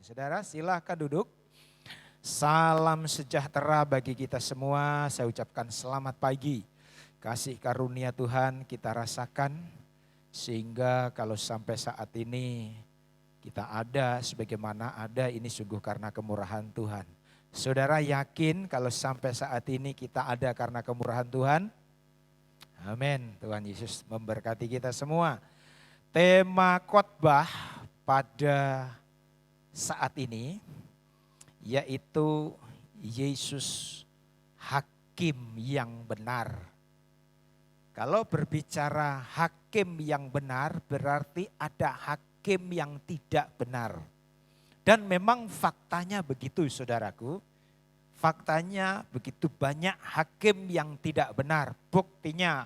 Saudara silahkan duduk. Salam sejahtera bagi kita semua. Saya ucapkan selamat pagi. Kasih karunia Tuhan kita rasakan. Sehingga kalau sampai saat ini kita ada sebagaimana ada, ini sungguh karena kemurahan Tuhan. Saudara yakin kalau sampai saat ini kita ada karena kemurahan Tuhan? Amin. Tuhan Yesus memberkati kita semua. Tema khotbah pada saat ini yaitu Yesus Hakim yang benar. Kalau berbicara hakim yang benar berarti ada hakim yang tidak benar. Dan memang faktanya begitu saudaraku. Faktanya begitu banyak hakim yang tidak benar. Buktinya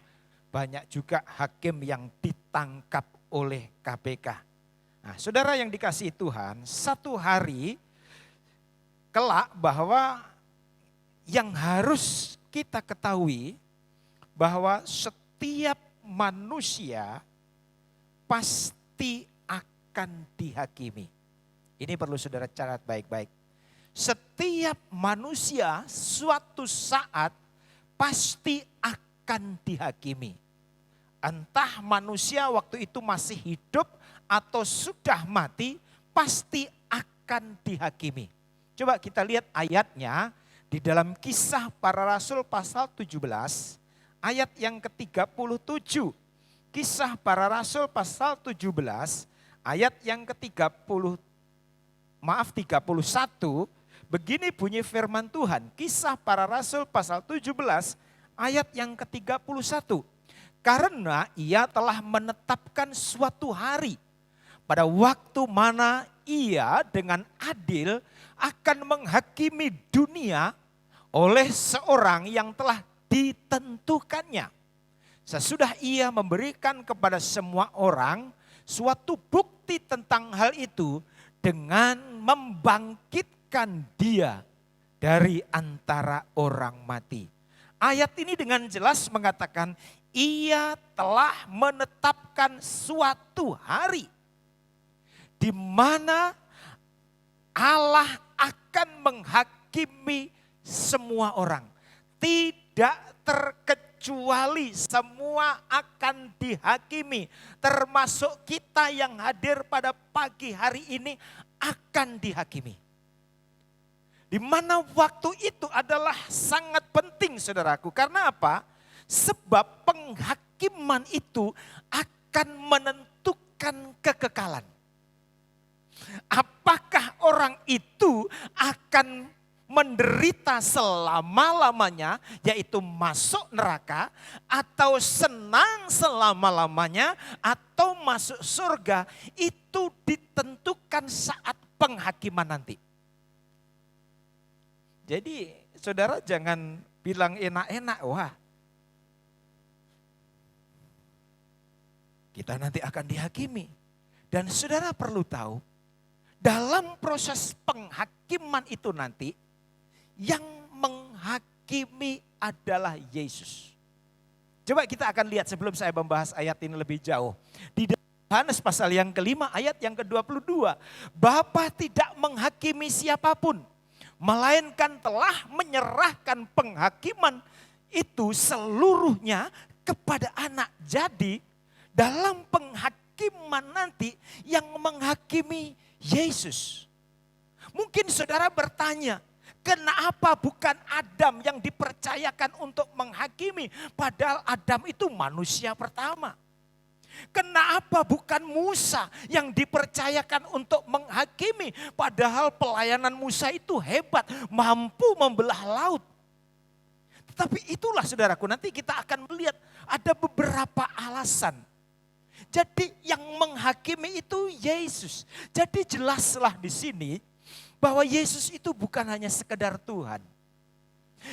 banyak juga hakim yang ditangkap oleh KPK. Nah, saudara yang dikasihi Tuhan, satu hari kelak bahwa yang harus kita ketahui bahwa setiap manusia pasti akan dihakimi. Ini perlu saudara catat baik-baik. Setiap manusia suatu saat pasti akan dihakimi. Entah manusia waktu itu masih hidup atau sudah mati, pasti akan dihakimi. Coba kita lihat ayatnya di dalam Kisah Para Rasul pasal 17 ayat yang ke-37. Kisah Para Rasul pasal 17 ayat yang ke-31. Begini bunyi firman Tuhan. Kisah Para Rasul pasal 17 ayat yang ke-31. Karena ia telah menetapkan suatu hari pada waktu mana ia dengan adil akan menghakimi dunia oleh seorang yang telah ditentukannya. Sesudah ia memberikan kepada semua orang suatu bukti tentang hal itu dengan membangkitkan dia dari antara orang mati. Ayat ini dengan jelas mengatakan ia telah menetapkan suatu hari di mana Allah akan menghakimi semua orang. Tidak terkecuali semua akan dihakimi. Termasuk kita yang hadir pada pagi hari ini akan dihakimi. Di mana waktu itu adalah sangat penting saudaraku. Karena apa? Sebab penghakiman itu akan menentukan kekekalan. Apakah orang itu akan menderita selama-lamanya, yaitu masuk neraka, atau senang selama-lamanya, atau masuk surga, itu ditentukan saat penghakiman nanti. Jadi saudara jangan bilang enak-enak, wah kita nanti akan dihakimi. Dan saudara perlu tahu, dalam proses penghakiman itu nanti, yang menghakimi adalah Yesus. Coba kita akan lihat sebelum saya membahas ayat ini lebih jauh. Di Yohanes pasal yang kelima ayat yang ke-22. Bapa tidak menghakimi siapapun, melainkan telah menyerahkan penghakiman itu seluruhnya kepada anak. Jadi dalam penghakiman nanti yang menghakimi Yesus. Mungkin saudara bertanya, kenapa bukan Adam yang dipercayakan untuk menghakimi? Padahal Adam itu manusia pertama. Kenapa bukan Musa yang dipercayakan untuk menghakimi? Padahal pelayanan Musa itu hebat, mampu membelah laut. Tetapi itulah saudaraku, nanti kita akan melihat ada beberapa alasan. Jadi yang menghakimi itu Yesus. Jadi jelaslah di sini bahwa Yesus itu bukan hanya sekedar Tuhan.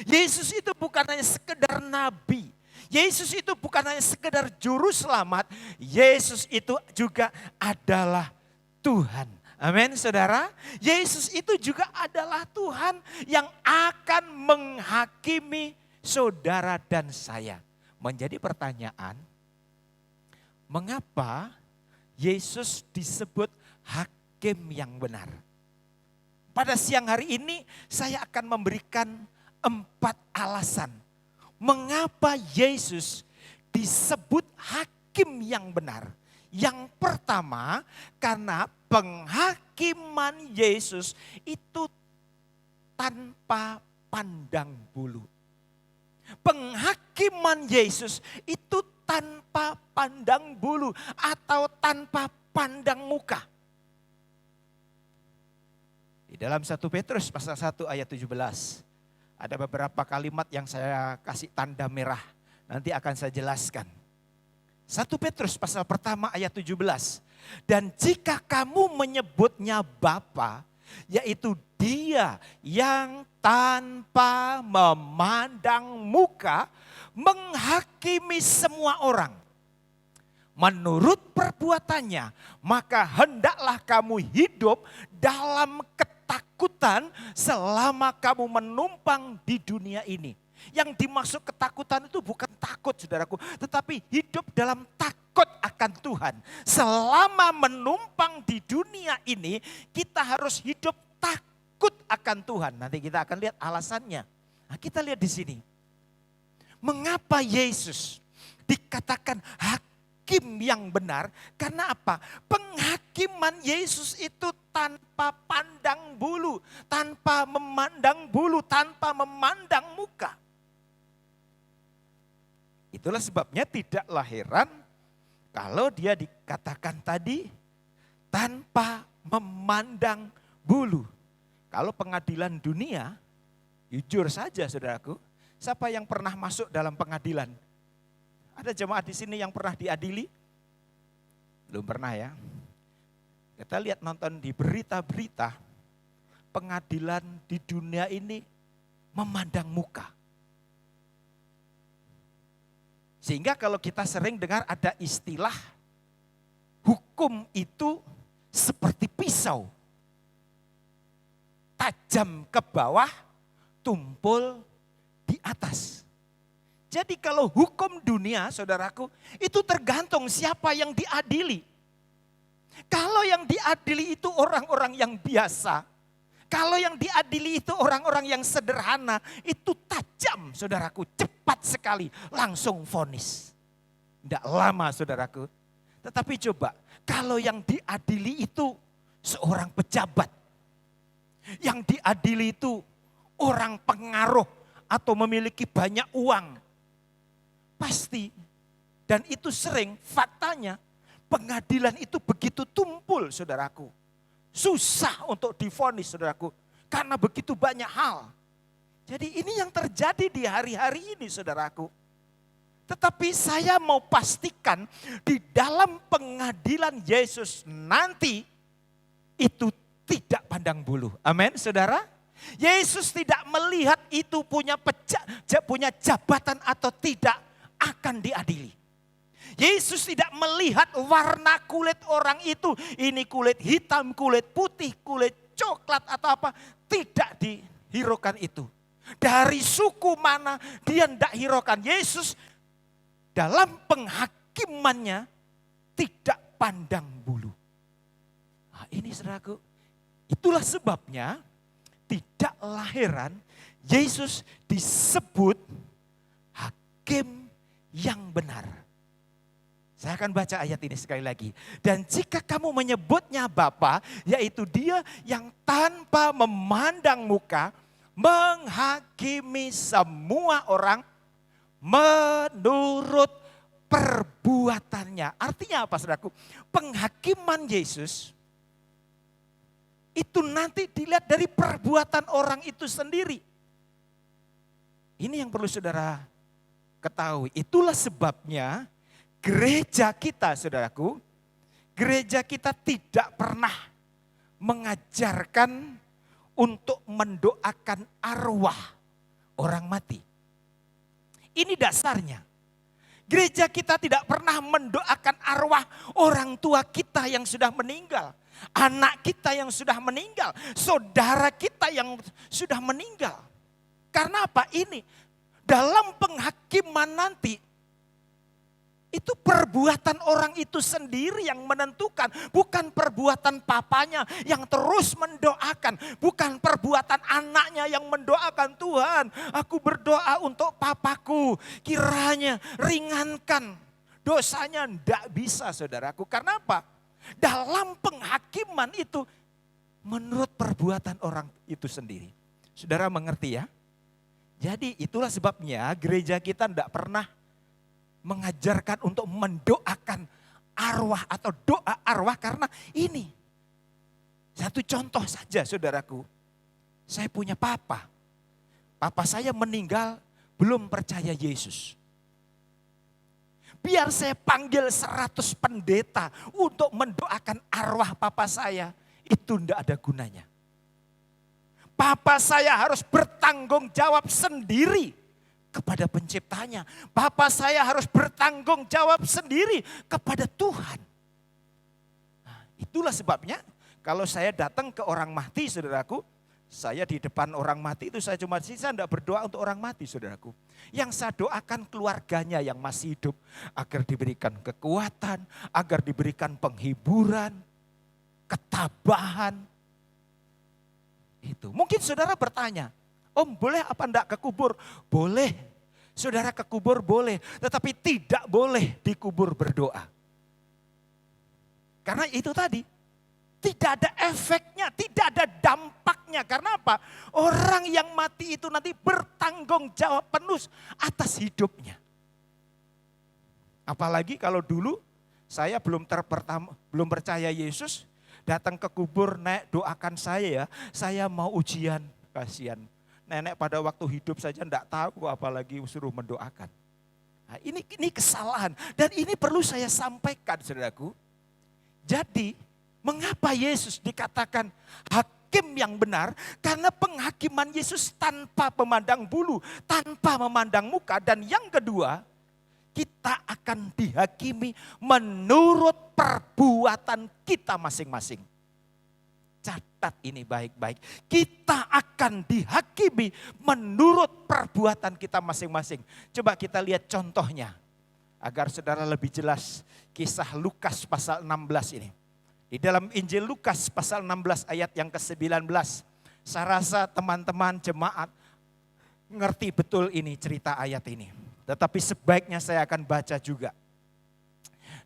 Yesus itu bukan hanya sekedar nabi. Yesus itu bukan hanya sekedar juru selamat. Yesus itu juga adalah Tuhan. Amin saudara. Yesus itu juga adalah Tuhan yang akan menghakimi saudara dan saya. Menjadi pertanyaan, mengapa Yesus disebut hakim yang benar? pada siang hari ini saya akan memberikan 4 alasan mengapa Yesus disebut hakim yang benar. Yang pertama, karena penghakiman Yesus itu tanpa pandang bulu. Penghakiman Yesus itu tanpa pandang bulu atau tanpa pandang muka. Di dalam 1 Petrus pasal 1 ayat 17 ada beberapa kalimat yang saya kasih tanda merah. Nanti akan saya jelaskan. 1 Petrus pasal pertama ayat 17. Dan jika kamu menyebutnya Bapa, yaitu Dia yang tanpa memandang muka menghakimi semua orang menurut perbuatannya, maka hendaklah kamu hidup dalam ketakutan selama kamu menumpang di dunia ini. Yang dimaksud ketakutan itu bukan takut saudaraku, tetapi hidup dalam takut akan Tuhan. Selama menumpang di dunia ini, kita harus hidup takut akan Tuhan. Nanti kita akan lihat alasannya. Nah, kita lihat di sini. Mengapa Yesus dikatakan hakim yang benar? Karena apa? Penghakiman Yesus itu tanpa pandang bulu, tanpa memandang bulu, tanpa memandang muka. Itulah sebabnya tidaklah heran kalau dia dikatakan tadi tanpa memandang bulu. Kalau pengadilan dunia, jujur saja saudaraku, siapa yang pernah masuk dalam pengadilan? Ada jemaat di sini yang pernah diadili? Belum pernah ya. Kita lihat nonton di berita-berita, pengadilan di dunia ini memandang muka. Sehingga kalau kita sering dengar ada istilah, hukum itu seperti pisau. Tajam ke bawah, tumpul di atas. Jadi kalau hukum dunia, saudaraku, itu tergantung siapa yang diadili. Kalau yang diadili itu orang-orang yang biasa, kalau yang diadili itu orang-orang yang sederhana, itu tajam, saudaraku, cepat sekali, langsung vonis. Tidak lama, saudaraku. Tetapi coba, kalau yang diadili itu seorang pejabat, yang diadili itu orang pengaruh atau memiliki banyak uang, pasti, dan itu sering faktanya, pengadilan itu begitu tumpul, saudaraku. Susah untuk divonis, saudaraku, karena begitu banyak hal. Jadi ini yang terjadi di hari-hari ini, saudaraku. Tetapi saya mau pastikan di dalam pengadilan Yesus nanti itu tidak pandang bulu. Amin, saudara. Yesus tidak melihat itu punya jabatan atau tidak akan diadili. Yesus tidak melihat warna kulit orang itu. Ini kulit hitam, kulit putih, kulit coklat atau apa. Tidak dihiraukan itu. Dari suku mana dia tidak hiraukan. Yesus dalam penghakimannya tidak pandang bulu. Nah, ini saudaraku. Itulah sebabnya tidaklah heran Yesus disebut hakim yang benar. Saya akan baca ayat ini sekali lagi. Dan jika kamu menyebutnya Bapa, yaitu Dia yang tanpa memandang muka, menghakimi semua orang menurut perbuatannya. Artinya apa, saudaraku? Penghakiman Yesus itu nanti dilihat dari perbuatan orang itu sendiri. Ini yang perlu saudara ketahui. Itulah sebabnya gereja kita, saudaraku, gereja kita tidak pernah mengajarkan untuk mendoakan arwah orang mati. Ini dasarnya. Gereja kita tidak pernah mendoakan arwah orang tua kita yang sudah meninggal. Anak kita yang sudah meninggal. Saudara kita yang sudah meninggal. Karena apa? Ini dalam penghakiman nanti, Itu perbuatan orang itu sendiri yang menentukan. Bukan perbuatan papanya yang terus mendoakan. Bukan perbuatan anaknya yang mendoakan, Tuhan, aku berdoa untuk papaku. Kiranya ringankan dosanya. Tidak bisa, saudaraku. Karena apa? Dalam penghakiman itu menurut perbuatan orang itu sendiri. Saudara mengerti ya? Jadi itulah sebabnya gereja kita tidak pernah mengajarkan untuk mendoakan arwah atau doa arwah, karena ini. Satu contoh saja, saudaraku. Saya punya papa. Papa saya meninggal belum percaya Yesus. Biar saya panggil 100 pendeta untuk mendoakan arwah papa saya, itu tidak ada gunanya. Papa saya harus bertanggung jawab sendiri kepada penciptanya. Bapak saya harus bertanggung jawab sendiri kepada Tuhan. Nah, itulah sebabnya kalau saya datang ke orang mati, saudaraku, saya di depan orang mati itu saya cuma sisa tidak berdoa untuk orang mati, saudaraku. Yang saya doakan keluarganya yang masih hidup, agar diberikan kekuatan, agar diberikan penghiburan, ketabahan. Itu. Mungkin saudara bertanya, Om, boleh apa enggak ke kubur? Boleh. Saudara ke kubur boleh, tetapi tidak boleh dikubur berdoa. Karena itu tadi, tidak ada efeknya, tidak ada dampaknya. Karena apa? Orang yang mati itu nanti bertanggung jawab penuh atas hidupnya. Apalagi kalau dulu saya belum percaya Yesus, datang ke kubur, Nek, doakan saya ya, saya mau ujian. Kasihan. Nenek pada waktu hidup saja enggak tahu, apalagi suruh mendoakan. Nah, ini kesalahan dan ini perlu saya sampaikan, saudaraku. Jadi, mengapa Yesus dikatakan hakim yang benar? Karena penghakiman Yesus tanpa memandang bulu, tanpa memandang muka, dan yang kedua, kita akan dihakimi menurut perbuatan kita masing-masing. Catat ini baik-baik. Kita akan dihakimi menurut perbuatan kita masing-masing. Coba kita lihat contohnya. Agar saudara lebih jelas kisah Lukas pasal 16 ini. Di dalam Injil Lukas pasal 16 ayat yang ke-19. Saya rasa teman-teman jemaat ngerti betul ini cerita ayat ini. Tetapi sebaiknya saya akan baca juga.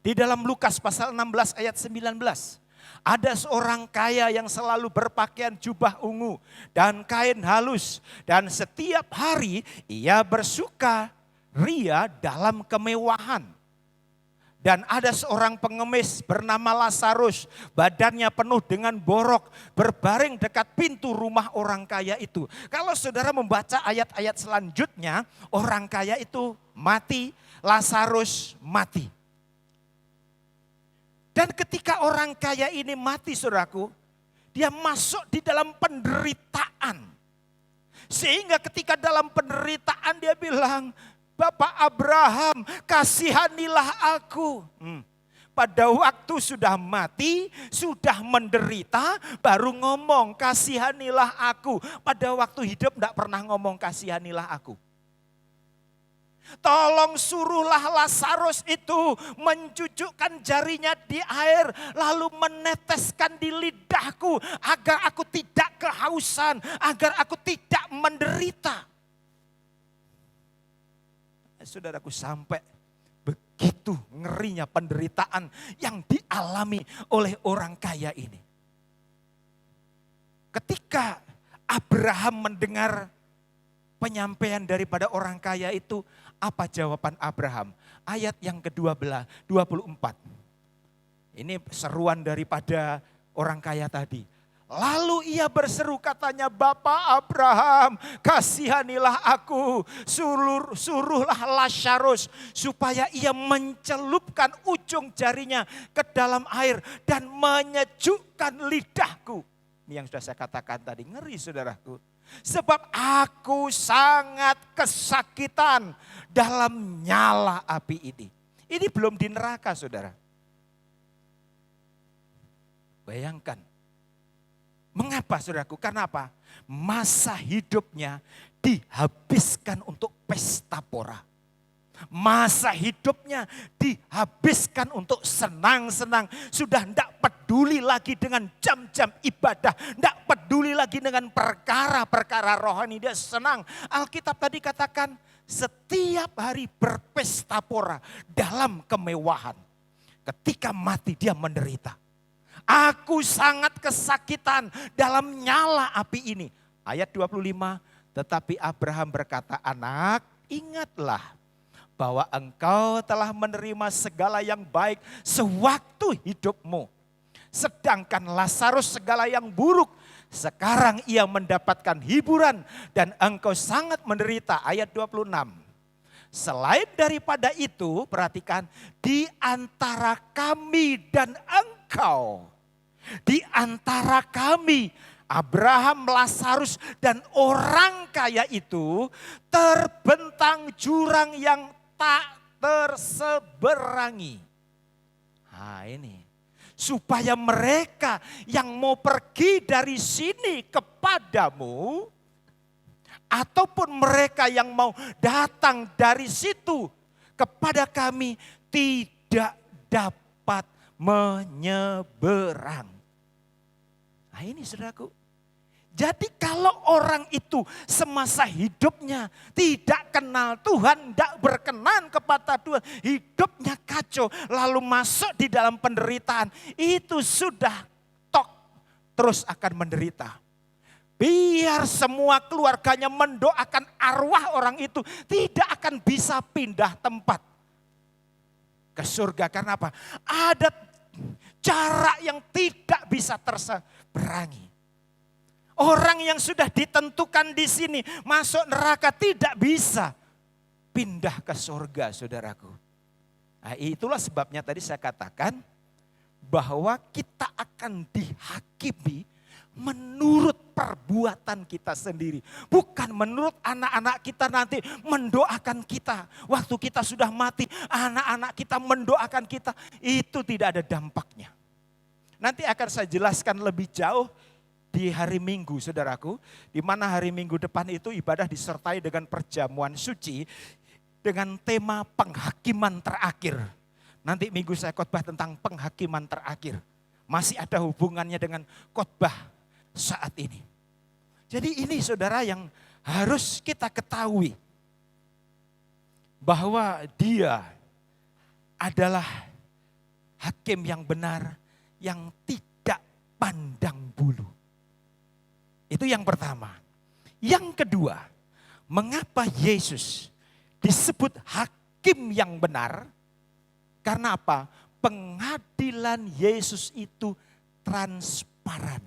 Di dalam Lukas pasal 16 ayat 19. Ada seorang kaya yang selalu berpakaian jubah ungu dan kain halus. Dan setiap hari ia bersuka ria dalam kemewahan. Dan ada seorang pengemis bernama Lazarus, badannya penuh dengan borok, berbaring dekat pintu rumah orang kaya itu. Kalau saudara membaca ayat-ayat selanjutnya, orang kaya itu mati, Lazarus mati. Dan ketika orang kaya ini mati, saudaraku, dia masuk di dalam penderitaan. Sehingga ketika dalam penderitaan dia bilang, Bapak Abraham, kasihanilah aku. Pada waktu sudah mati, sudah menderita, baru ngomong kasihanilah aku. Pada waktu hidup tidak pernah ngomong kasihanilah aku. Tolong suruhlah Lazarus itu mencucukkan jarinya di air, lalu meneteskan di lidahku agar aku tidak kehausan, agar aku tidak menderita. Saudaraku, sampai begitu ngerinya penderitaan yang dialami oleh orang kaya ini. Ketika Abraham mendengar penyampaian daripada orang kaya itu, apa jawaban Abraham? Ayat yang ke-24. Ini seruan daripada orang kaya tadi. Lalu ia berseru, katanya, Bapak Abraham, kasihanilah aku, suruhlah Lazarus supaya ia mencelupkan ujung jarinya ke dalam air dan menyejukkan lidahku. Ini yang sudah saya katakan tadi, ngeri saudaraku. Sebab aku sangat kesakitan dalam nyala api ini. Ini belum di neraka, saudara. Bayangkan. Mengapa, saudaraku? Karena apa? Masa hidupnya dihabiskan untuk pesta pora. Masa hidupnya dihabiskan untuk senang-senang. Sudah tidak peduli lagi dengan jam-jam ibadah. Tidak peduli lagi dengan perkara-perkara rohani. Dia senang. Alkitab tadi katakan setiap hari berpesta pora dalam kemewahan. Ketika mati dia menderita. Aku sangat kesakitan dalam nyala api ini. Ayat 25, tetapi Abraham berkata, anak, ingatlah bahwa engkau telah menerima segala yang baik sewaktu hidupmu. Sedangkan Lazarus segala yang buruk. Sekarang ia mendapatkan hiburan dan engkau sangat menderita. Ayat 26. Selain daripada itu, perhatikan, di antara kami dan engkau. Di antara kami, Abraham, Lazarus dan orang kaya itu terbentang jurang yang tak terseberangi. Nah ini, supaya mereka yang mau pergi dari sini kepadamu, ataupun mereka yang mau datang dari situ kepada kami tidak dapat menyeberang. Nah ini saudaraku. Jadi kalau orang itu semasa hidupnya tidak kenal Tuhan, tidak berkenan kepada Tuhan, hidupnya kacau, lalu masuk di dalam penderitaan, itu sudah tok, terus akan menderita. Biar semua keluarganya mendoakan arwah orang itu, tidak akan bisa pindah tempat ke surga. Karena apa? Ada cara yang tidak bisa terseberangi. Orang yang sudah ditentukan di sini masuk neraka tidak bisa pindah ke surga, saudaraku. Nah, itulah sebabnya tadi saya katakan bahwa kita akan dihakimi menurut perbuatan kita sendiri. Bukan menurut anak-anak kita nanti mendoakan kita. Waktu kita sudah mati, anak-anak kita mendoakan kita. Itu tidak ada dampaknya. Nanti akan saya jelaskan lebih jauh di hari Minggu, saudaraku. Di mana hari Minggu depan itu ibadah disertai dengan perjamuan suci dengan tema penghakiman terakhir. Nanti minggu saya khotbah tentang penghakiman terakhir. Masih ada hubungannya dengan khotbah saat ini. Jadi ini saudara yang harus kita ketahui. Bahwa dia adalah hakim yang benar, yang tidak pandang bulu. Itu yang pertama. Yang kedua, mengapa Yesus disebut hakim yang benar? Karena apa? Pengadilan Yesus itu transparan.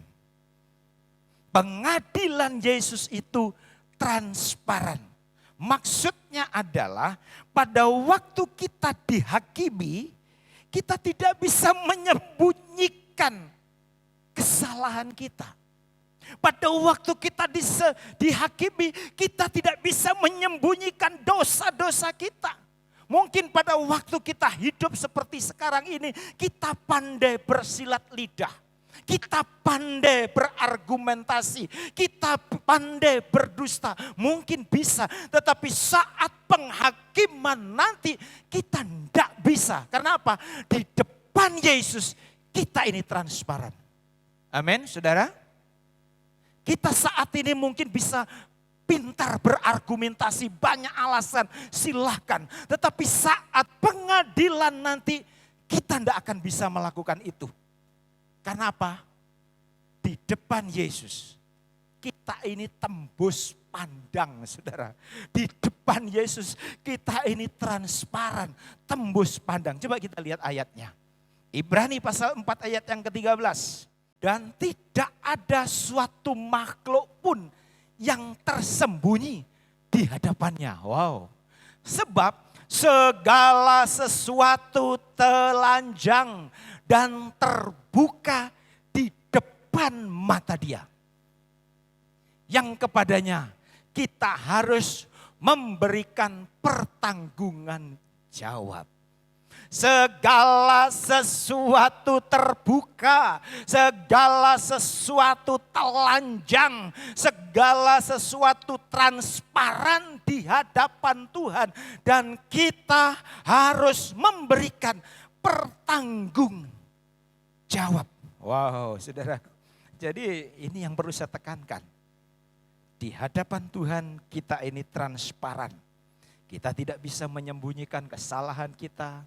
Pengadilan Yesus itu transparan. Maksudnya adalah pada waktu kita dihakimi, kita tidak bisa menyembunyikan kesalahan kita. Pada waktu kita dihakimi, kita tidak bisa menyembunyikan dosa-dosa kita. Mungkin pada waktu kita hidup seperti sekarang ini, kita pandai bersilat lidah. Kita pandai berargumentasi, kita pandai berdusta. Mungkin bisa, tetapi saat penghakiman nanti kita tidak bisa. Karena apa? Di depan Yesus kita ini transparan. Amin, saudara. Kita saat ini mungkin bisa pintar berargumentasi, banyak alasan, silahkan. Tetapi saat pengadilan nanti kita tidak akan bisa melakukan itu. Karena apa? Di depan Yesus kita ini tembus pandang, saudara. Di depan Yesus kita ini transparan, tembus pandang. Coba kita lihat ayatnya. Ibrani pasal 4 ayat yang ke-13. Dan tidak ada suatu makhluk pun yang tersembunyi di hadapannya. Wow. Sebab segala sesuatu telanjang dan terbuka di depan mata Dia. Yang kepadanya kita harus memberikan pertanggungan jawab. Segala sesuatu terbuka, segala sesuatu telanjang, segala sesuatu transparan di hadapan Tuhan. Dan kita harus memberikan pertanggung jawab. Wow, saudara. Jadi ini yang perlu saya tekankan. Di hadapan Tuhan kita ini transparan. Kita tidak bisa menyembunyikan kesalahan kita.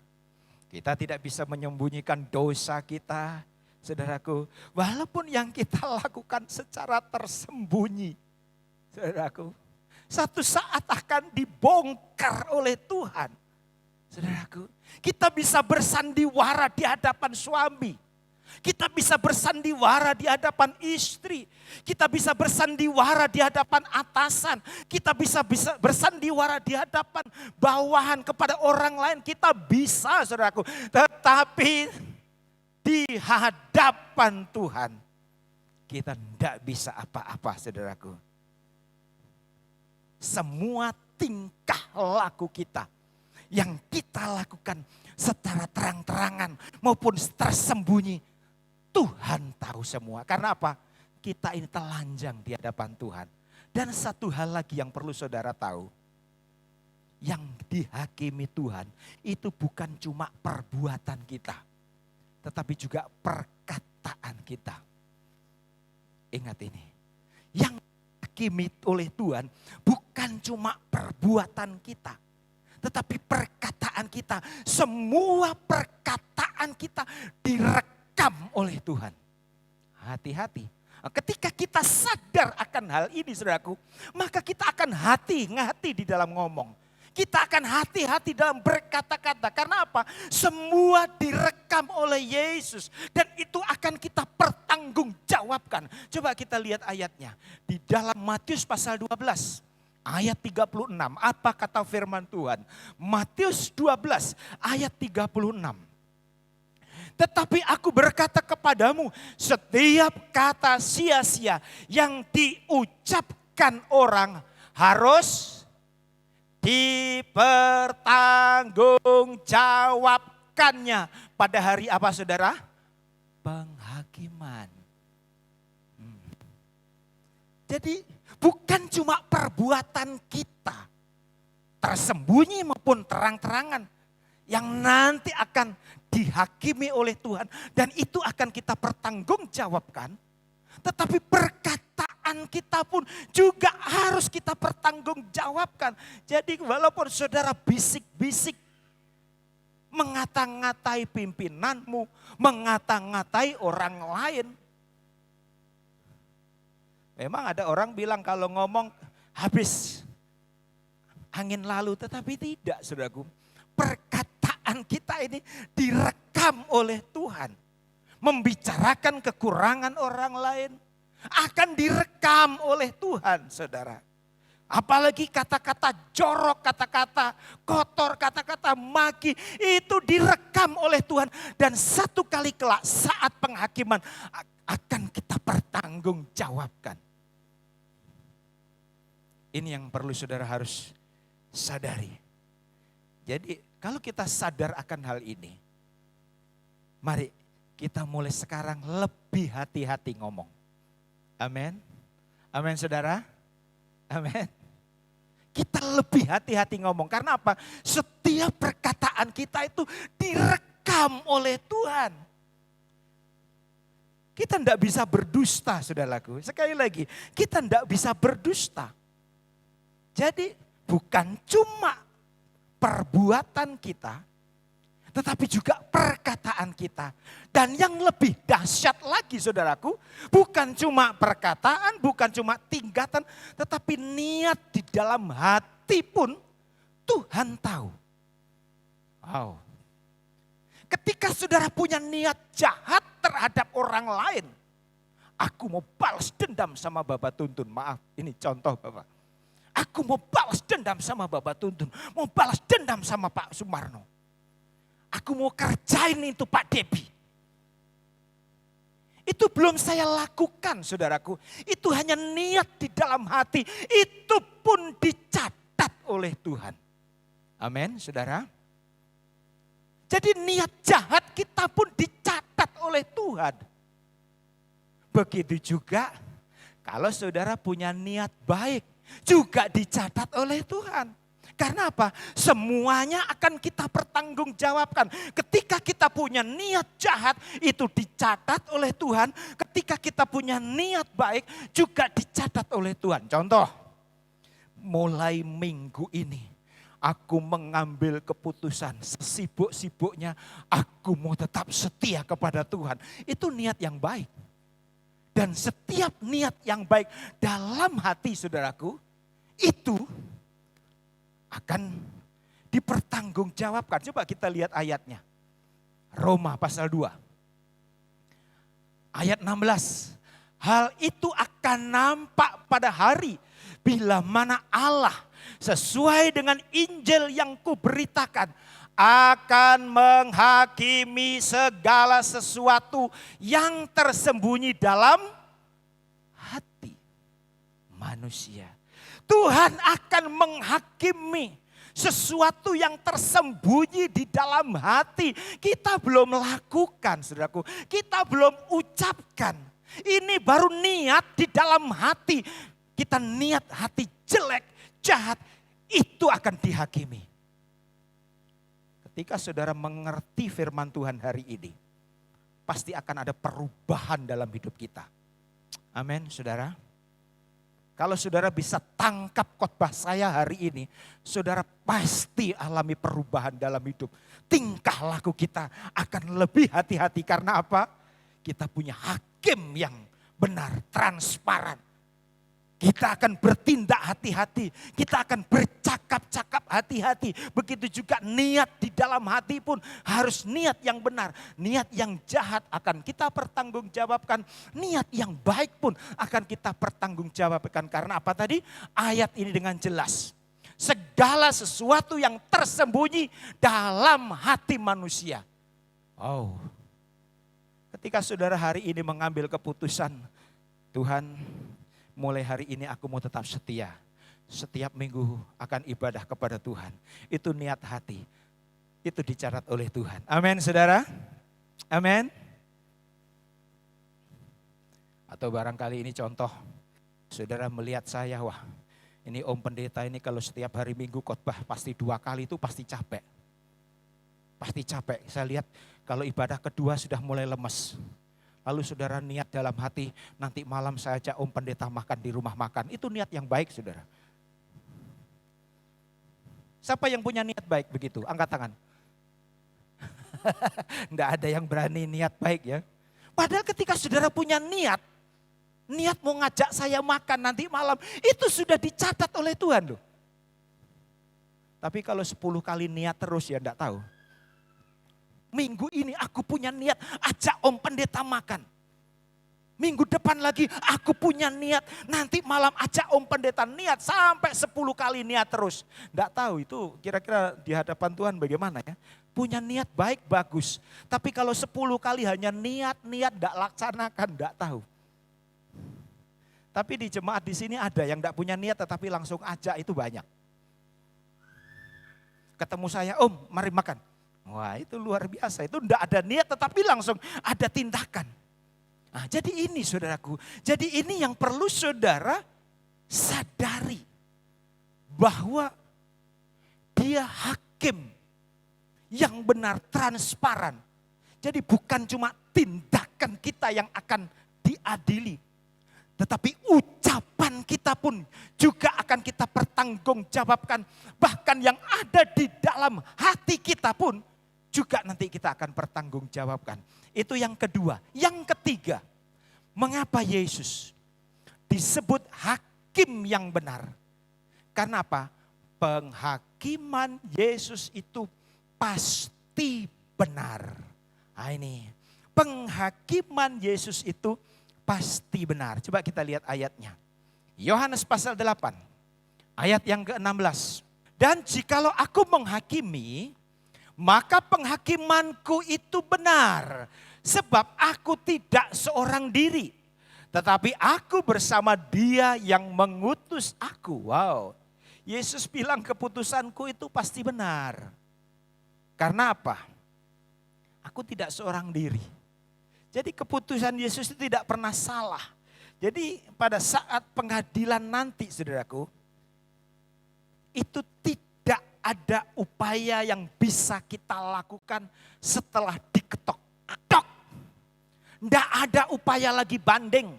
Kita tidak bisa menyembunyikan dosa kita, saudaraku. Walaupun yang kita lakukan secara tersembunyi, saudaraku. Satu saat akan dibongkar oleh Tuhan. Saudaraku, kita bisa bersandiwara di hadapan suami. Kita bisa bersandiwara di hadapan istri. Kita bisa bersandiwara di hadapan atasan. Kita bisa bersandiwara di hadapan bawahan kepada orang lain. Kita bisa, saudaraku. Tetapi di hadapan Tuhan kita tidak bisa apa-apa, saudaraku. Semua tingkah laku kita yang kita lakukan secara terang-terangan maupun tersembunyi, Tuhan tahu semua. Karena apa? Kita ini telanjang di hadapan Tuhan. Dan satu hal lagi yang perlu saudara tahu. Yang dihakimi Tuhan itu bukan cuma perbuatan kita. Tetapi juga perkataan kita. Ingat ini. Yang dihakimi oleh Tuhan bukan cuma perbuatan kita. Tetapi perkataan kita. Semua perkataan kita direkam oleh Tuhan. Hati-hati. Ketika kita sadar akan hal ini, saudaraku, maka kita akan hati-hati di dalam ngomong. Kita akan hati-hati dalam berkata-kata. Karena apa? Semua direkam oleh Yesus. Dan itu akan kita pertanggungjawabkan. Coba kita lihat ayatnya. Di dalam Matius pasal 12. Ayat 36. Apa kata firman Tuhan? Matius 12 ayat 36. Tetapi aku berkata kepadamu, setiap kata sia-sia yang diucapkan orang harus dipertanggungjawabkannya pada hari apa, saudara? Penghakiman. Jadi bukan cuma perbuatan kita, tersembunyi maupun terang-terangan, yang nanti akan dihakimi oleh Tuhan. Dan itu akan kita pertanggungjawabkan. Tetapi perkataan kita pun juga harus kita pertanggungjawabkan. Jadi walaupun saudara bisik-bisik, mengata-ngatai pimpinanmu, mengata-ngatai orang lain. Memang ada orang bilang kalau ngomong habis angin lalu, tetapi tidak, saudaraku. Perkataan kita ini direkam oleh Tuhan. Membicarakan kekurangan orang lain akan direkam oleh Tuhan, saudara. Apalagi kata-kata jorok, kata-kata kotor, kata-kata maki, itu direkam oleh Tuhan. Dan satu kali kelak saat penghakiman akan kita pertanggungjawabkan. Ini yang perlu saudara harus sadari. Jadi kalau kita sadar akan hal ini, mari kita mulai sekarang lebih hati-hati ngomong. Amin. Amin, saudara. Amin. Kita lebih hati-hati ngomong. Karena apa? Setiap perkataan kita itu direkam oleh Tuhan. Kita tidak bisa berdusta, saudaraku. Sekali lagi, kita tidak bisa berdusta. Jadi bukan cuma perbuatan kita, tetapi juga perkataan kita. Dan yang lebih dahsyat lagi, saudaraku, bukan cuma perkataan, bukan cuma tingkatan, tetapi niat di dalam hati pun Tuhan tahu. Wow. Ketika saudara punya niat jahat terhadap orang lain, aku mau balas dendam sama Bapak Tuntun. Maaf, ini contoh Bapak. Aku mau balas dendam sama Bapak Tuntun. Mau balas dendam sama Pak Sumarno. Aku mau kerjain itu Pak Debi. Itu belum saya lakukan, saudaraku. Itu hanya niat di dalam hati. Itu pun dicatat oleh Tuhan. Amin, saudara. Jadi niat jahat kita pun dicatat oleh Tuhan. Begitu juga kalau saudara punya niat baik juga dicatat oleh Tuhan. Karena apa? Semuanya akan kita pertanggungjawabkan. Ketika kita punya niat jahat itu dicatat oleh Tuhan. Ketika kita punya niat baik juga dicatat oleh Tuhan. Contoh, mulai minggu ini aku mengambil keputusan sesibuk-sibuknya aku mau tetap setia kepada Tuhan. Itu niat yang baik. Dan setiap niat yang baik dalam hati saudaraku itu akan dipertanggungjawabkan. Coba kita lihat ayatnya. Roma pasal 2. Ayat 16. Hal itu akan nampak pada hari bila mana Allah sesuai dengan Injil yang kuberitakan akan menghakimi segala sesuatu yang tersembunyi dalam hati manusia. Tuhan akan menghakimi sesuatu yang tersembunyi di dalam hati. Kita belum lakukan, saudaraku. Kita belum ucapkan. Ini baru niat di dalam hati. Kita niat hati jelek, jahat, itu akan dihakimi. Ketika saudara mengerti firman Tuhan hari ini, pasti akan ada perubahan dalam hidup kita. Amin, saudara. Kalau saudara bisa tangkap khotbah saya hari ini, saudara pasti alami perubahan dalam hidup. Tingkah laku kita akan lebih hati-hati. Karena apa? Kita punya hakim yang benar, transparan. Kita akan bertindak hati-hati, kita akan bercakap-cakap hati-hati. Begitu juga niat di dalam hati pun harus niat yang benar. Niat yang jahat akan kita pertanggungjawabkan. Niat yang baik pun akan kita pertanggungjawabkan. Karena apa tadi? Ayat ini dengan jelas. Segala sesuatu yang tersembunyi dalam hati manusia. Oh, ketika saudara hari ini mengambil keputusan, Tuhan, mulai hari ini aku mau tetap setia. Setiap minggu akan ibadah kepada Tuhan. Itu niat hati. Itu dicatat oleh Tuhan. Amin, saudara. Amin. Atau barangkali ini contoh. Saudara melihat saya, wah ini Om Pendeta ini kalau setiap hari minggu khotbah pasti 2 kali itu pasti capek. Pasti capek. Saya lihat kalau ibadah kedua sudah mulai lemes. Lalu saudara niat dalam hati, nanti malam saya ajak Om Pendeta makan di rumah makan. Itu niat yang baik, saudara. Siapa yang punya niat baik begitu? Angkat tangan. Enggak ada yang berani niat baik ya. Padahal ketika saudara punya niat mau ngajak saya makan nanti malam, itu sudah dicatat oleh Tuhan loh. Tapi kalau 10 kali niat terus ya enggak tahu. Minggu ini aku punya niat ajak Om Pendeta makan. Minggu depan lagi aku punya niat nanti malam ajak Om Pendeta, niat sampai 10 kali niat terus. Enggak tahu itu kira-kira di hadapan Tuhan bagaimana ya. Punya niat baik bagus. Tapi kalau 10 kali hanya niat enggak laksanakan, enggak tahu. Tapi di jemaat di sini ada yang enggak punya niat tetapi langsung ajak, itu banyak. Ketemu saya, Om mari makan. Wah itu luar biasa, itu enggak ada niat tetapi langsung ada tindakan. Nah, jadi ini saudaraku, jadi ini yang perlu saudara sadari. Bahwa dia hakim yang benar, transparan. Jadi bukan cuma tindakan kita yang akan diadili. Tetapi ucapan kita pun juga akan kita pertanggungjawabkan. Bahkan yang ada di dalam hati kita pun juga nanti kita akan pertanggungjawabkan. Itu yang kedua. Yang ketiga, mengapa Yesus disebut hakim yang benar? Karena apa? Penghakiman Yesus itu pasti benar. Nah ini, penghakiman Yesus itu pasti benar. Coba kita lihat ayatnya. Yohanes pasal 8, ayat yang ke-16. Dan jikalau aku menghakimi, maka penghakimanku itu benar. Sebab aku tidak seorang diri. Tetapi aku bersama Dia yang mengutus aku. Wow. Yesus bilang keputusanku itu pasti benar. Karena apa? aku tidak seorang diri. Jadi keputusan Yesus itu tidak pernah salah. Jadi pada saat pengadilan nanti saudaraku, itu tidak ada upaya yang bisa kita lakukan setelah diketok. Tok. Tidak ada upaya lagi banding.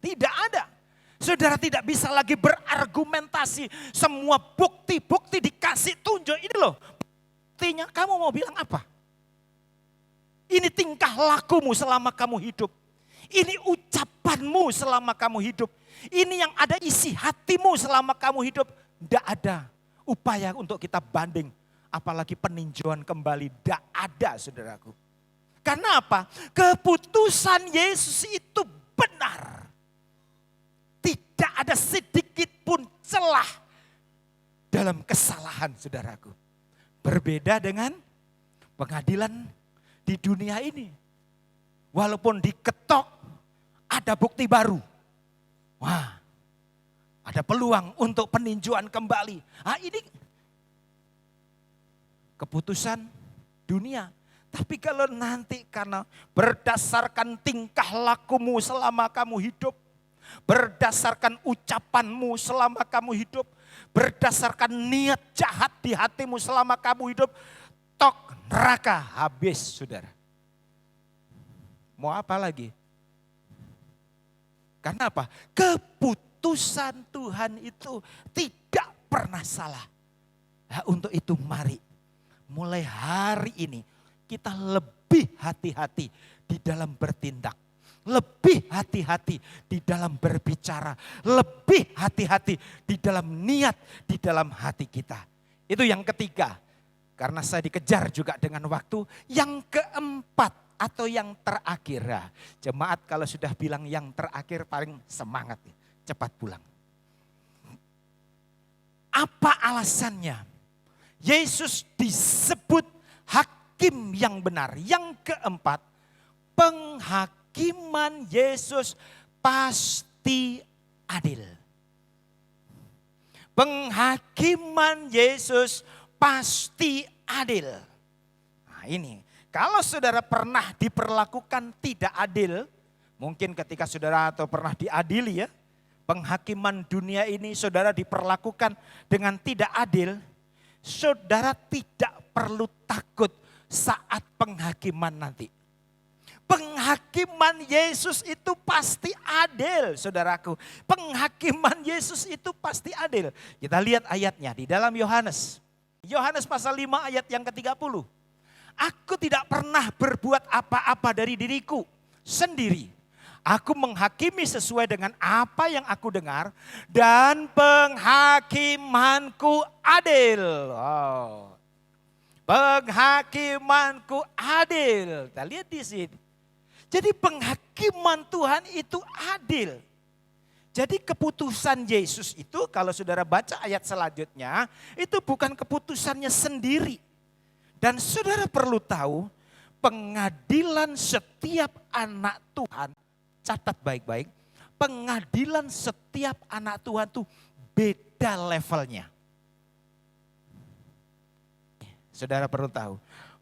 Tidak ada. Saudara tidak bisa lagi berargumentasi. Semua bukti-bukti dikasih tunjuk. Ini loh. Buktinya kamu mau bilang apa? Ini tingkah lakumu selama kamu hidup. Ini ucapanmu selama kamu hidup. Ini yang ada isi hatimu selama kamu hidup. Tidak ada upaya untuk kita banding. Apalagi peninjauan kembali. Tidak ada saudaraku. Karena apa? Keputusan Yesus itu benar. Tidak ada sedikit pun celah dalam kesalahan saudaraku. Berbeda dengan pengadilan di dunia ini. Walaupun diketok ada bukti baru. Wah, ada peluang untuk peninjauan kembali. Nah, ini keputusan dunia. Tapi kalau nanti karena berdasarkan tingkah lakumu selama kamu hidup, berdasarkan ucapanmu selama kamu hidup, berdasarkan niat jahat di hatimu selama kamu hidup, tok neraka habis saudara. Mau apa lagi? Karena apa? Keputusan Tuhan itu tidak pernah salah. Nah, untuk itu mari mulai hari ini kita lebih hati-hati di dalam bertindak. Lebih hati-hati di dalam berbicara. Lebih hati-hati di dalam niat, di dalam hati kita. Itu yang ketiga. Karena saya dikejar juga dengan waktu. Yang keempat atau yang terakhir. Nah, jemaat kalau sudah bilang yang terakhir paling semangat. Cepat pulang. Apa alasannya? Yesus disebut hakim yang benar. Yang keempat, penghakiman Yesus pasti adil. Penghakiman Yesus pasti adil. Nah ini, kalau saudara pernah diperlakukan tidak adil, mungkin ketika saudara atau pernah diadili ya, penghakiman dunia ini saudara diperlakukan dengan tidak adil, saudara tidak perlu takut saat penghakiman nanti. Penghakiman Yesus itu pasti adil, saudaraku. Penghakiman Yesus itu pasti adil. Kita lihat ayatnya di dalam Yohanes. Yohanes pasal 5 ayat yang ke-30. Aku tidak pernah berbuat apa-apa dari diriku sendiri. Aku menghakimi sesuai dengan apa yang aku dengar dan penghakimanku adil. Oh. Penghakimanku adil. Kita lihat di sini. Jadi penghakiman Tuhan itu adil. Jadi keputusan Yesus itu kalau saudara baca ayat selanjutnya itu bukan keputusannya sendiri. Dan saudara perlu tahu pengadilan setiap anak Tuhan, catat baik-baik, pengadilan setiap anak Tuhan itu beda levelnya. Saudara perlu tahu.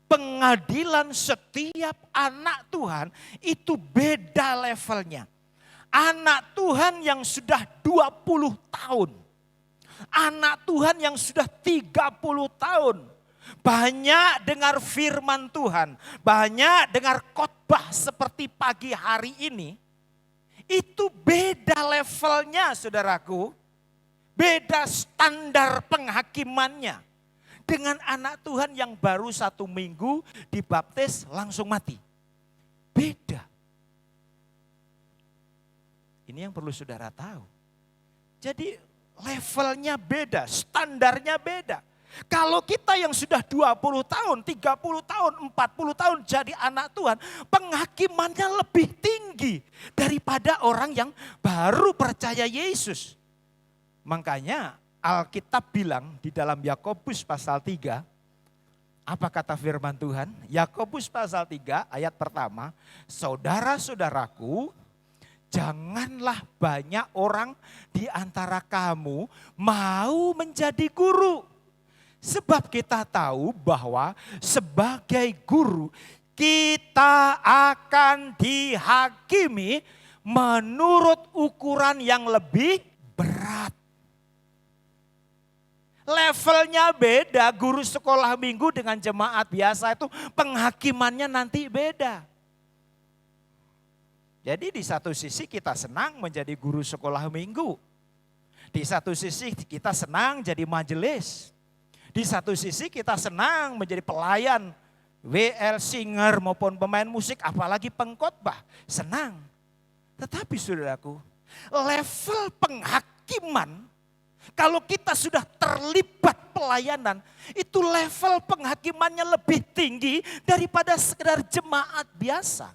Pengadilan setiap anak Tuhan itu beda levelnya. Anak Tuhan yang sudah 20 tahun. Anak Tuhan yang sudah 30 tahun. Banyak dengar firman Tuhan. Banyak dengar khotbah seperti pagi hari ini. Itu beda levelnya saudaraku. Beda standar penghakimannya. Dengan anak Tuhan yang baru 1 minggu dibaptis langsung mati. Beda. Ini yang perlu saudara tahu. Jadi levelnya beda, standarnya beda. Kalau kita yang sudah 20 tahun, 30 tahun, 40 tahun jadi anak Tuhan, penghakimannya lebih tinggi daripada orang yang baru percaya Yesus. Makanya Alkitab bilang di dalam Yakobus pasal 3, apa kata firman Tuhan? Yakobus pasal 3 ayat pertama, saudara-saudaraku, janganlah banyak orang di antara kamu mau menjadi guru. Sebab kita tahu bahwa sebagai guru kita akan dihakimi menurut ukuran yang lebih berat. Levelnya beda, guru sekolah minggu dengan jemaat biasa itu penghakimannya nanti beda. Jadi di satu sisi kita senang menjadi guru sekolah minggu. Di satu sisi kita senang jadi majelis. Di satu sisi kita senang menjadi pelayan, WL, singer maupun pemain musik, apalagi pengkhotbah, senang. Tetapi saudaraku, level penghakiman, kalau kita sudah terlibat pelayanan, itu level penghakimannya lebih tinggi daripada sekedar jemaat biasa.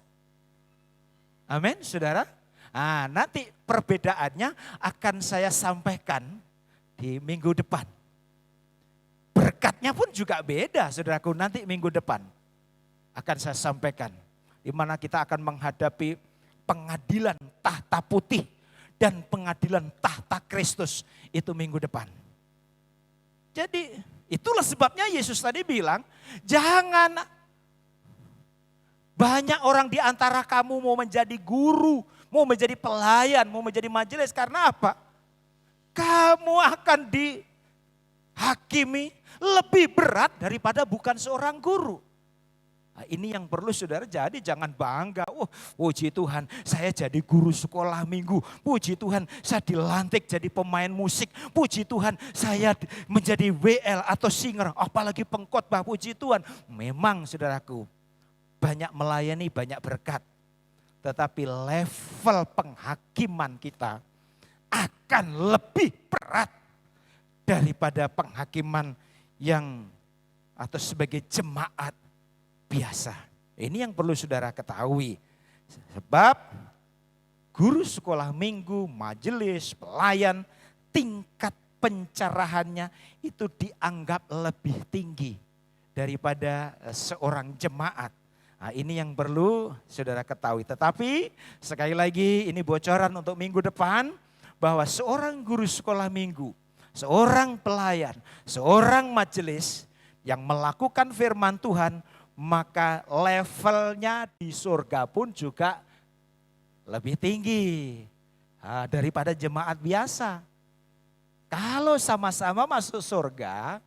Amin, saudara. Nah, nanti perbedaannya akan saya sampaikan di minggu depan. Berkatnya pun juga beda, saudaraku, nanti minggu depan akan saya sampaikan. Di mana kita akan menghadapi pengadilan tahta putih dan pengadilan tahta Kristus itu minggu depan. Jadi itulah sebabnya Yesus tadi bilang, jangan banyak orang di antara kamu mau menjadi guru, mau menjadi pelayan, mau menjadi majelis. Karena apa? Kamu akan dihakimi lebih berat daripada bukan seorang guru. Nah, ini yang perlu saudara, jadi jangan bangga. Oh, puji Tuhan saya jadi guru sekolah minggu. Puji Tuhan saya dilantik jadi pemain musik. Puji Tuhan saya menjadi WL atau singer. Apalagi pengkhotbah, puji Tuhan. Memang saudaraku, banyak melayani, banyak berkat. Tetapi level penghakiman kita akan lebih berat daripada penghakiman yang atau sebagai jemaat biasa. Ini yang perlu saudara ketahui. Sebab guru sekolah minggu, majelis, pelayan, tingkat pencerahannya itu dianggap lebih tinggi daripada seorang jemaat. Nah, ini yang perlu saudara ketahui. Tetapi sekali lagi ini bocoran untuk minggu depan bahwa seorang guru sekolah minggu, seorang pelayan, seorang majelis yang melakukan firman Tuhan, maka levelnya di surga pun juga lebih tinggi daripada jemaat biasa. Kalau sama-sama masuk surga,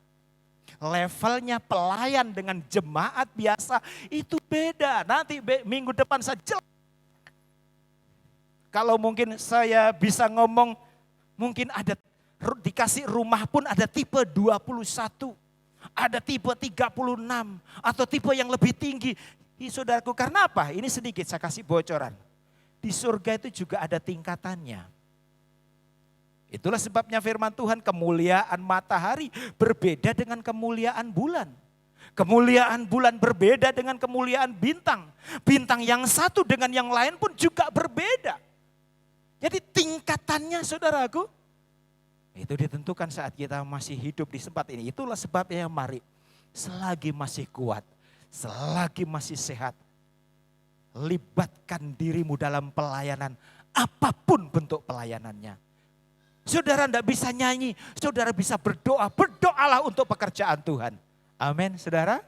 levelnya pelayan dengan jemaat biasa itu beda. Nanti minggu depan saja. Kalau mungkin saya bisa ngomong, mungkin ada dikasih rumah pun ada tipe 21, ada tipe 36, atau tipe yang lebih tinggi. Saudaraku, karena apa? Ini sedikit saya kasih bocoran. Di surga itu juga ada tingkatannya. Itulah sebabnya firman Tuhan, kemuliaan matahari berbeda dengan kemuliaan bulan. Kemuliaan bulan berbeda dengan kemuliaan bintang. Bintang yang satu dengan yang lain pun juga berbeda. Jadi tingkatannya saudaraku, itu ditentukan saat kita masih hidup di tempat ini. Itulah sebabnya mari, selagi masih kuat, selagi masih sehat, libatkan dirimu dalam pelayanan, apapun bentuk pelayanannya. Saudara tidak bisa nyanyi, saudara bisa berdoa, berdoalah untuk pekerjaan Tuhan. Amin, saudara.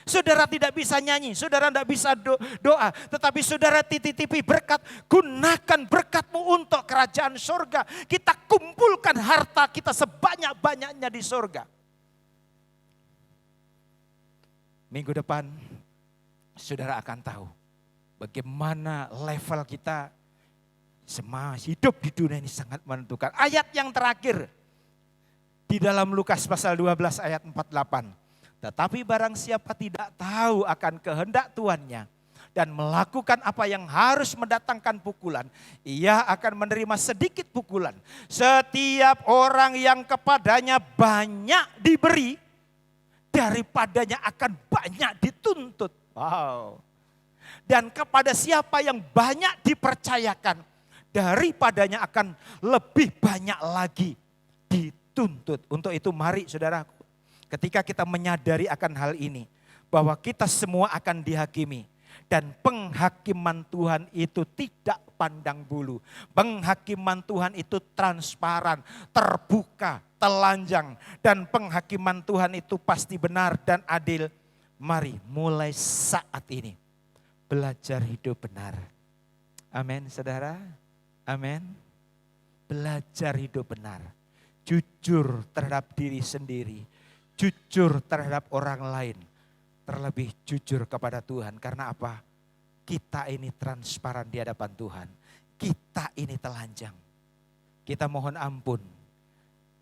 Saudara tidak bisa nyanyi, saudara tidak bisa doa, tetapi saudara titipi berkat, gunakan berkatmu untuk kerajaan surga. Kita kumpulkan harta kita sebanyak-banyaknya di surga. Minggu depan saudara akan tahu bagaimana level kita semasa hidup di dunia ini sangat menentukan. Ayat yang terakhir di dalam Lukas pasal 12 ayat 48. Tetapi barang siapa tidak tahu akan kehendak tuannya dan melakukan apa yang harus mendatangkan pukulan, ia akan menerima sedikit pukulan. Setiap orang yang kepadanya banyak diberi, daripadanya akan banyak dituntut. Wow. Dan kepada siapa yang banyak dipercayakan, daripadanya akan lebih banyak lagi dituntut. Untuk itu mari saudaraku, ketika kita menyadari akan hal ini, bahwa kita semua akan dihakimi. Dan penghakiman Tuhan itu tidak pandang bulu. Penghakiman Tuhan itu transparan, terbuka, telanjang. Dan penghakiman Tuhan itu pasti benar dan adil. Mari mulai saat ini belajar hidup benar. Amin saudara, amin. Belajar hidup benar. Jujur terhadap diri sendiri. Jujur terhadap orang lain. Terlebih jujur kepada Tuhan. Karena apa? Kita ini transparan di hadapan Tuhan. Kita ini telanjang. Kita mohon ampun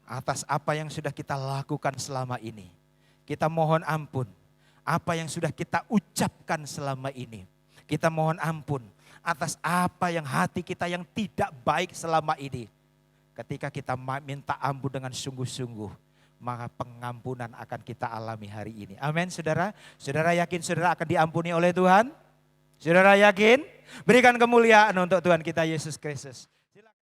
atas apa yang sudah kita lakukan selama ini. Kita mohon ampun apa yang sudah kita ucapkan selama ini. Kita mohon ampun atas apa yang hati kita yang tidak baik selama ini. Ketika kita minta ampun dengan sungguh-sungguh, maka pengampunan akan kita alami hari ini. Amin saudara. Saudara yakin saudara akan diampuni oleh Tuhan? Saudara yakin? Berikan kemuliaan untuk Tuhan kita Yesus Kristus.